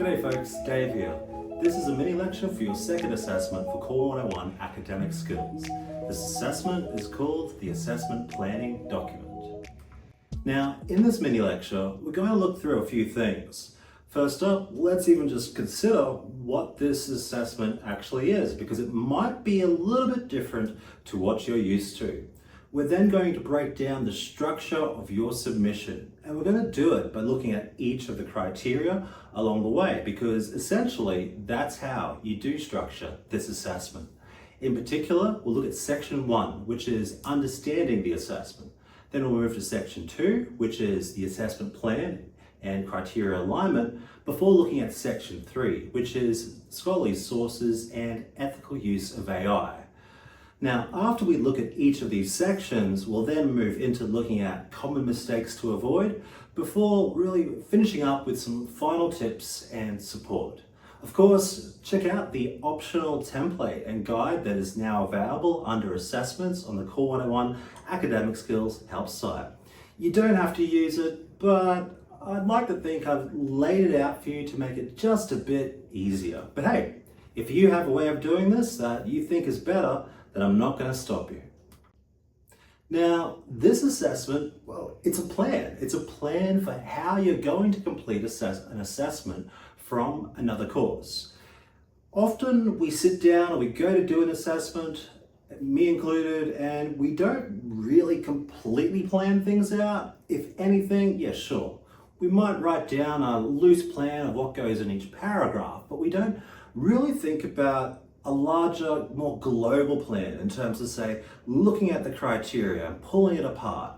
G'day folks, Dave here. This is a mini lecture for your second assessment for CORE101 academic skills. This assessment is called the Assessment Planning Document. Now, in this mini lecture, we're going to look through a few things. First up, let's even just consider what this assessment actually is, because it might be a little bit different to what you're used to. We're then going to break down the structure of your submission, and we're going to do it by looking at each of the criteria along the way, because essentially that's how you do structure this assessment. In particular, we'll look at section 1, which is understanding the assessment. Then we'll move to section 2, which is the assessment plan and criteria alignment, before looking at section 3, which is scholarly sources and ethical use of AI. Now, after we look at each of these sections, we'll then move into looking at common mistakes to avoid before really finishing up with some final tips and support. Of course, check out the optional template and guide that is now available under assessments on the CORE101 Academic Skills Help site. You don't have to use it, but I'd like to think I've laid it out for you to make it just a bit easier. But hey, if you have a way of doing this that you think is better, then I'm not going to stop you. Now, this assessment, well, it's a plan. It's a plan for how you're going to complete an assessment from another course. Often we sit down and we go to do an assessment, me included, and we don't really completely plan things out. If anything, yeah, sure. We might write down a loose plan of what goes in each paragraph, but we don't really think about a larger, more global plan in terms of, say, looking at the criteria and pulling it apart,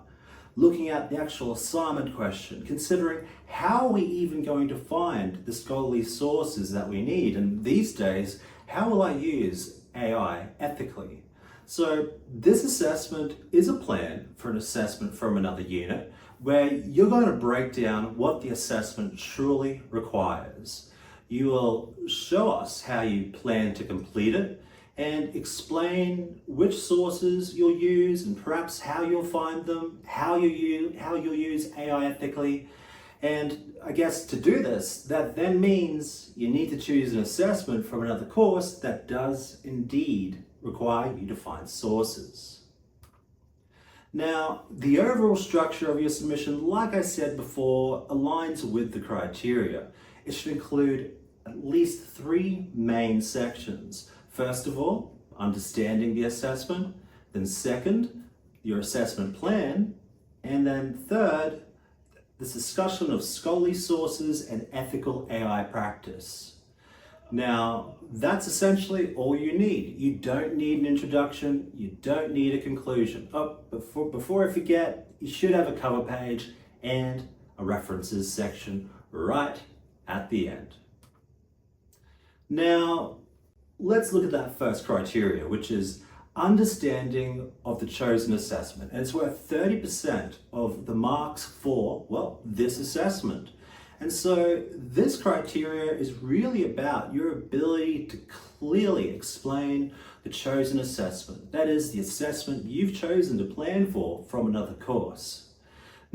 looking at the actual assignment question, considering how are we even going to find the scholarly sources that we need, and these days, how will I use AI ethically? So this assessment is a plan for an assessment from another unit where you're going to break down what the assessment truly requires. You will show us how you plan to complete it and explain which sources you'll use and perhaps how you'll find them, how you'll use AI ethically. And I guess to do this, that then means you need to choose an assessment from another course that does indeed require you to find sources. Now, the overall structure of your submission, like I said before, aligns with the criteria. It should include at least 3 main sections. First of all, understanding the assessment. Then second, your assessment plan. And then third, the discussion of scholarly sources and ethical AI practice. Now, that's essentially all you need. You don't need an introduction. You don't need a conclusion. Oh, before I forget, you should have a cover page and a references section right at the end. Now, let's look at that first criteria, which is understanding of the chosen assessment. And it's worth 30% of the marks for, well, this assessment. And so this criteria is really about your ability to clearly explain the chosen assessment. That is the assessment you've chosen to plan for from another course.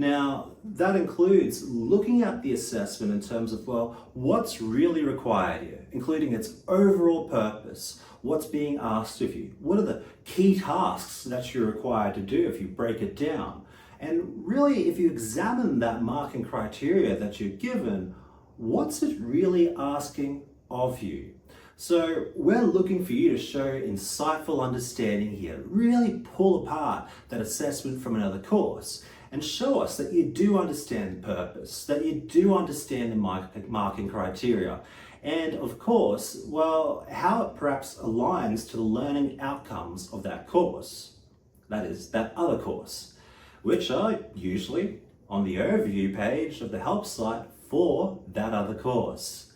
Now, that includes looking at the assessment in terms of, well, what's really required here, including its overall purpose, what's being asked of you, what are the key tasks that you're required to do if you break it down. And really, if you examine that marking criteria that you're given, what's it really asking of you? So we're looking for you to show insightful understanding here, really pull apart that assessment from another course and show us that you do understand the purpose, that you do understand the marking criteria, and of course, well, how it perhaps aligns to the learning outcomes of that course, that is, that other course, which are usually on the overview page of the help site for that other course.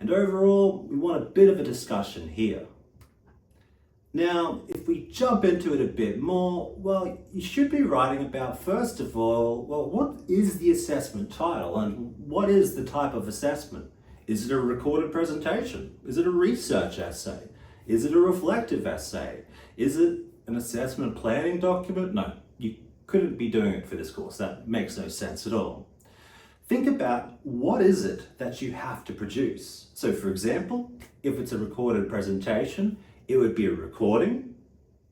And overall, we want a bit of a discussion here. Now, if we jump into it a bit more, well, you should be writing about, first of all, well, what is the assessment title and what is the type of assessment? Is it a recorded presentation? Is it a research essay? Is it a reflective essay? Is it an assessment planning document? No, you couldn't be doing it for this course. That makes no sense at all. Think about what is it that you have to produce. So for example, if it's a recorded presentation, it would be a recording,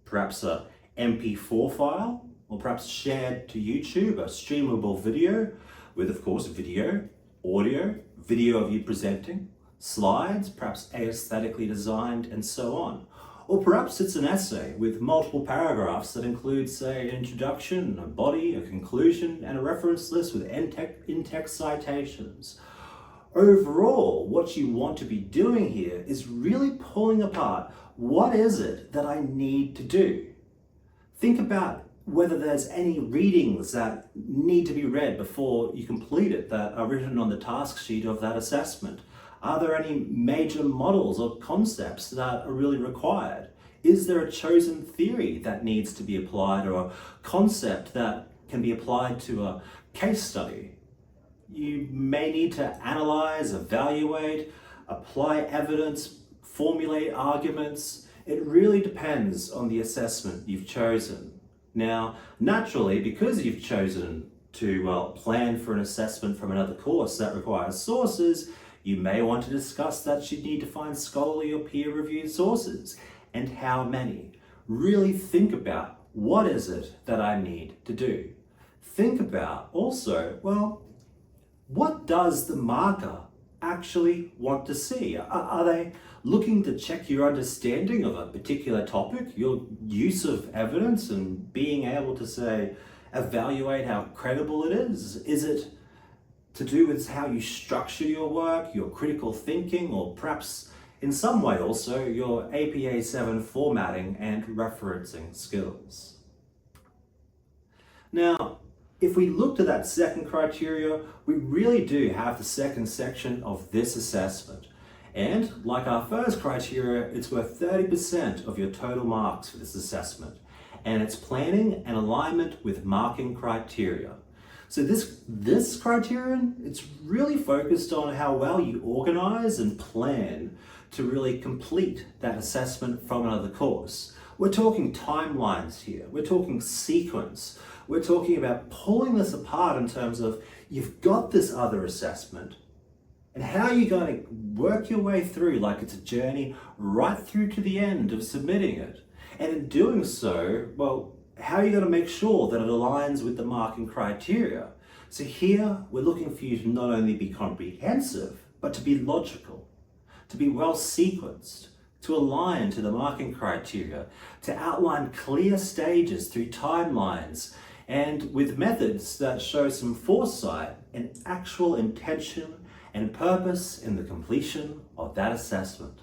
perhaps a MP4 file, or perhaps shared to YouTube, a streamable video with, of course, video, audio, video of you presenting, slides, perhaps aesthetically designed, and so on. Or perhaps it's an essay with multiple paragraphs that include, say, an introduction, a body, a conclusion, and a reference list with in-text citations. Overall, what you want to be doing here is really pulling apart what is it that I need to do. Think about whether there's any readings that need to be read before you complete it that are written on the task sheet of that assessment. Are there any major models or concepts that are really required? Is there a chosen theory that needs to be applied or a concept that can be applied to a case study? You may need to analyze, evaluate, apply evidence, formulate arguments. It really depends on the assessment you've chosen. Now, naturally, because you've chosen to plan for an assessment from another course that requires sources, you may want to discuss that you need to find scholarly or peer-reviewed sources, and how many. Really think about what is it that I need to do. Think about also, well, what does the marker actually want to see? Are they looking to check your understanding of a particular topic, your use of evidence, and being able to, say, evaluate how credible it is? Is it to do with how you structure your work, your critical thinking, or perhaps in some way also your APA 7 formatting and referencing skills? Now, if we look at that second criteria, we really do have the second section of this assessment. And like our first criteria, it's worth 30% of your total marks for this assessment. And it's planning and alignment with marking criteria. So this criterion, it's really focused on how well you organize and plan to really complete that assessment from another course. We're talking timelines here. We're talking sequence. We're talking about pulling this apart in terms of you've got this other assessment, and how are you going to work your way through like it's a journey right through to the end of submitting it. And in doing so, well, how are you going to make sure that it aligns with the marking criteria? So here, we're looking for you to not only be comprehensive, but to be logical, to be well sequenced, to align to the marking criteria, to outline clear stages through timelines, and with methods that show some foresight and actual intention and purpose in the completion of that assessment.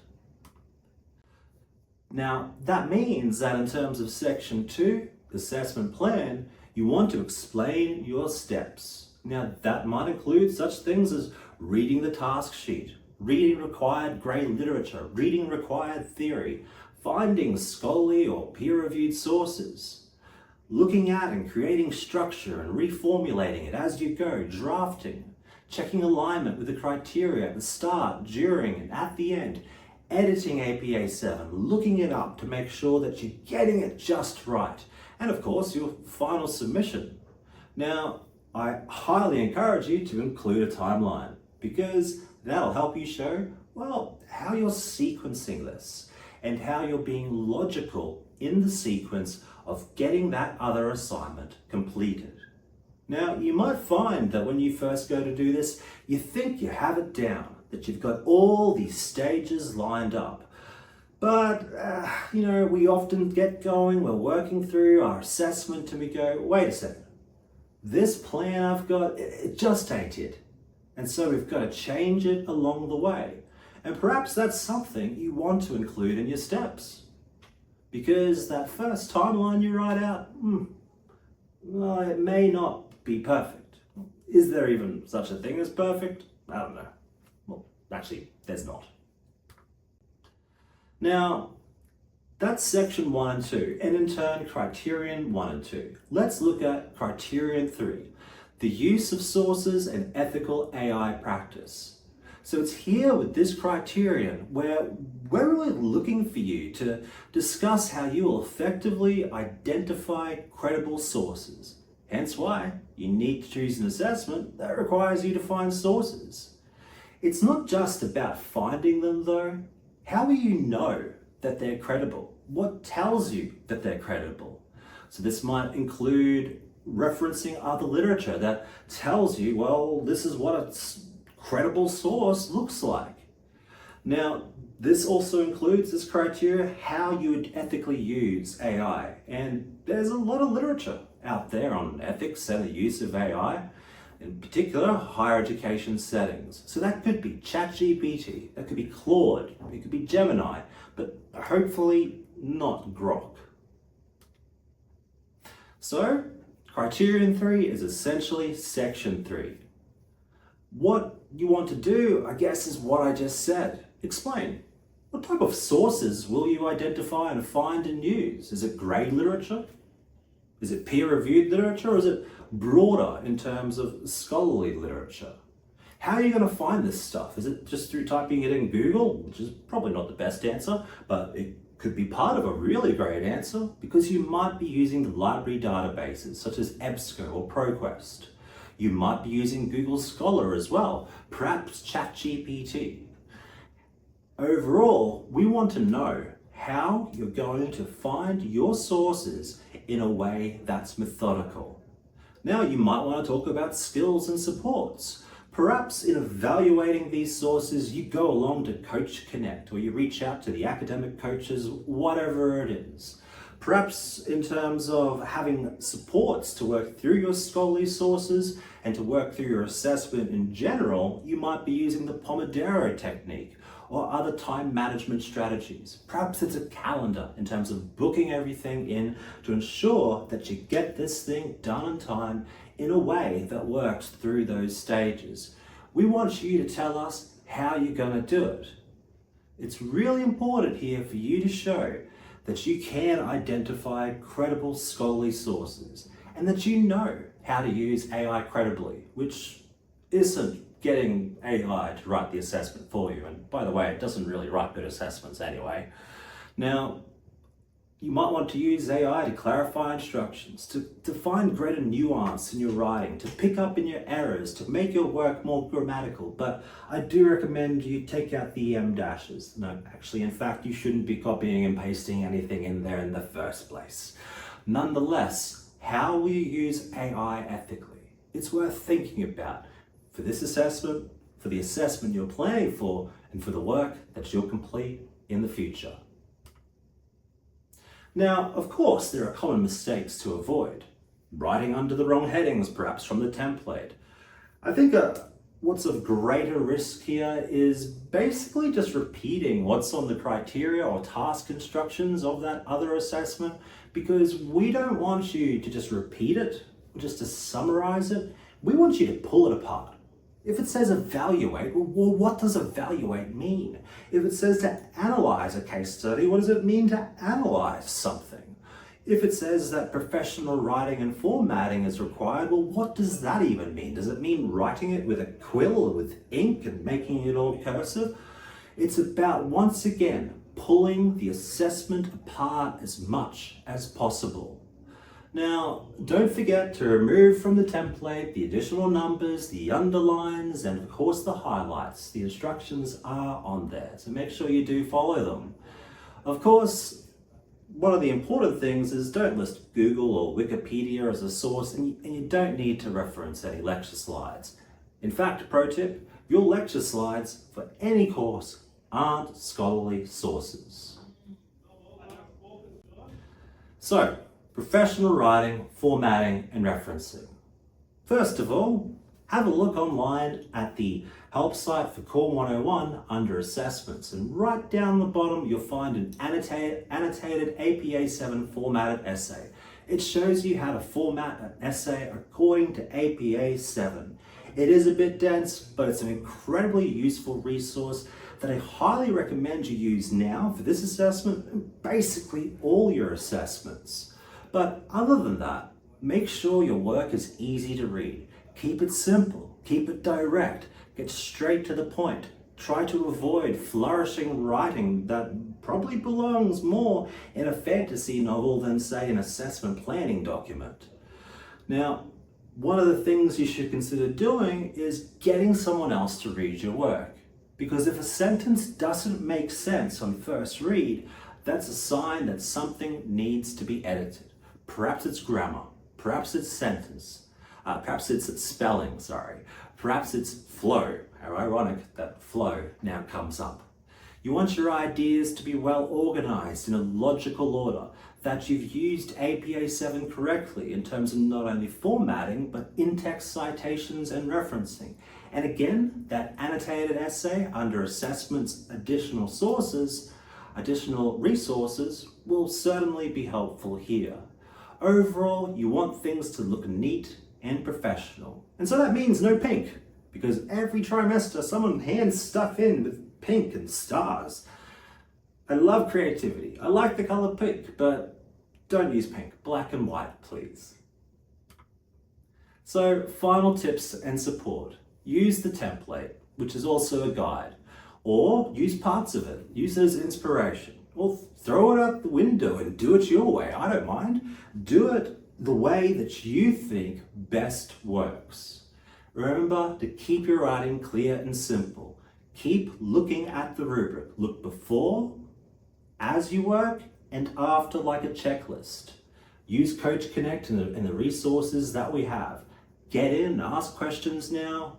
Now, that means that in terms of section 2, assessment plan, you want to explain your steps. Now, that might include such things as reading the task sheet, reading required grey literature, reading required theory, finding scholarly or peer-reviewed sources, looking at and creating structure and reformulating it as you go, drafting, checking alignment with the criteria at the start, during, and at the end, editing APA 7, looking it up to make sure that you're getting it just right, and of course your final submission. Now, I highly encourage you to include a timeline, because that'll help you show, well, how you're sequencing this and how you're being logical in the sequence of getting that other assignment completed. Now, you might find that when you first go to do this, you think you have it down, that you've got all these stages lined up. But, we often get going, we're working through our assessment and we go, wait a second, this plan I've got, it just ain't it. And so we've got to change it along the way. And perhaps that's something you want to include in your steps. Because that first timeline you write out, well, it may not be perfect. Is there even such a thing as perfect? I don't know. Well, actually, there's not. Now, that's section 1 and 2, and in turn, criterion 1 and 2. Let's look at criterion 3, the use of sources and ethical AI practice. So it's here with this criterion where we're really looking for you to discuss how you will effectively identify credible sources, Hence why you need to choose an assessment that requires you to find sources. It's not just about finding them though. How will you know that they're credible? What tells you that they're credible? So this might include referencing other literature that tells you, well, this is what a credible source looks like. Now, this also includes this criteria, how you would ethically use AI. And there's a lot of literature out there on ethics and the use of AI, in particular higher education settings. So that could be ChatGPT, that could be Claude, it could be Gemini, but hopefully not Grok. So, criterion 3 is essentially section 3. What you want to do, I guess, is what I just said. Explain. What type of sources will you identify and find and use? Is it grade literature? Is it peer-reviewed literature, or is it broader in terms of scholarly literature? How are you going to find this stuff? Is it just through typing it in Google, which is probably not the best answer, but it could be part of a really great answer, because you might be using the library databases such as EBSCO or ProQuest. You might be using Google Scholar as well, perhaps ChatGPT. Overall, we want to know how you're going to find your sources in a way that's methodical. Now, you might want to talk about skills and supports. Perhaps in evaluating these sources, you go along to Coach Connect, or you reach out to the academic coaches, whatever it is. Perhaps in terms of having supports to work through your scholarly sources and to work through your assessment in general, you might be using the Pomodoro technique or other time management strategies. Perhaps it's a calendar in terms of booking everything in to ensure that you get this thing done in time in a way that works through those stages. We want you to tell us how you're going to do it. It's really important here for you to show that you can identify credible scholarly sources and that you know how to use AI credibly, which isn't getting AI to write the assessment for you. And by the way, it doesn't really write good assessments anyway. Now, you might want to use AI to clarify instructions, to find greater nuance in your writing, to pick up in your errors, to make your work more grammatical. But I do recommend you take out the dashes. No, actually, in fact, you shouldn't be copying and pasting anything in there in the first place. Nonetheless, how will you use AI ethically? It's worth thinking about for this assessment, for the assessment you're planning for, and for the work that you'll complete in the future. Now, of course, there are common mistakes to avoid. Writing under the wrong headings, perhaps from the template. I think what's of greater risk here is basically just repeating what's on the criteria or task instructions of that other assessment, because we don't want you to just repeat it, or just to summarize it. We want you to pull it apart. If it says evaluate, well, what does evaluate mean? If it says to analyze a case study, what does it mean to analyze something? If it says that professional writing and formatting is required, well, what does that even mean? Does it mean writing it with a quill or with ink and making it all cursive? It's about, once again, pulling the assessment apart as much as possible. Now, don't forget to remove from the template the additional numbers, the underlines, and of course the highlights. The instructions are on there, so make sure you do follow them. Of course, one of the important things is don't list Google or Wikipedia as a source, and you don't need to reference any lecture slides. In fact, pro tip, your lecture slides for any course aren't scholarly sources. So, professional writing, formatting, and referencing. First of all, have a look online at the help site for CORE101 under assessments, and right down the bottom you'll find an annotated APA 7 formatted essay. It shows you how to format an essay according to APA 7. It is a bit dense, but it's an incredibly useful resource that I highly recommend you use now for this assessment and basically all your assessments. But other than that, make sure your work is easy to read. Keep it simple, keep it direct, get straight to the point. Try to avoid flourishing writing that probably belongs more in a fantasy novel than, say, an assessment planning document. Now, one of the things you should consider doing is getting someone else to read your work. Because if a sentence doesn't make sense on first read, that's a sign that something needs to be edited. Perhaps it's grammar, perhaps it's perhaps it's spelling, perhaps it's flow. How ironic that flow now comes up. You want your ideas to be well organized in a logical order, that you've used APA 7 correctly in terms of not only formatting, but in-text citations and referencing. And again, that annotated essay under assessments, additional resources will certainly be helpful here. Overall, you want things to look neat and professional. And so that means no pink, because every trimester someone hands stuff in with pink and stars. I love creativity. I like the color pink, but don't use pink. Black and white, please. So, final tips and support. Use the template, which is also a guide, or use parts of it. Use it as inspiration, or throw it out the window and do it your way. I don't mind. Do it the way that you think best works. Remember to keep your writing clear and simple. Keep looking at the rubric. Look before, as you work, and after like a checklist. Use Coach Connect and the resources that we have. Get in, ask questions now,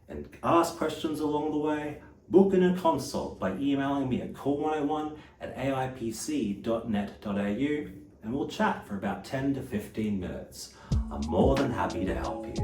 and ask questions along the way. Book in a consult by emailing me at core101@aipc.net.au, and we'll chat for about 10 to 15 minutes. I'm more than happy to help you.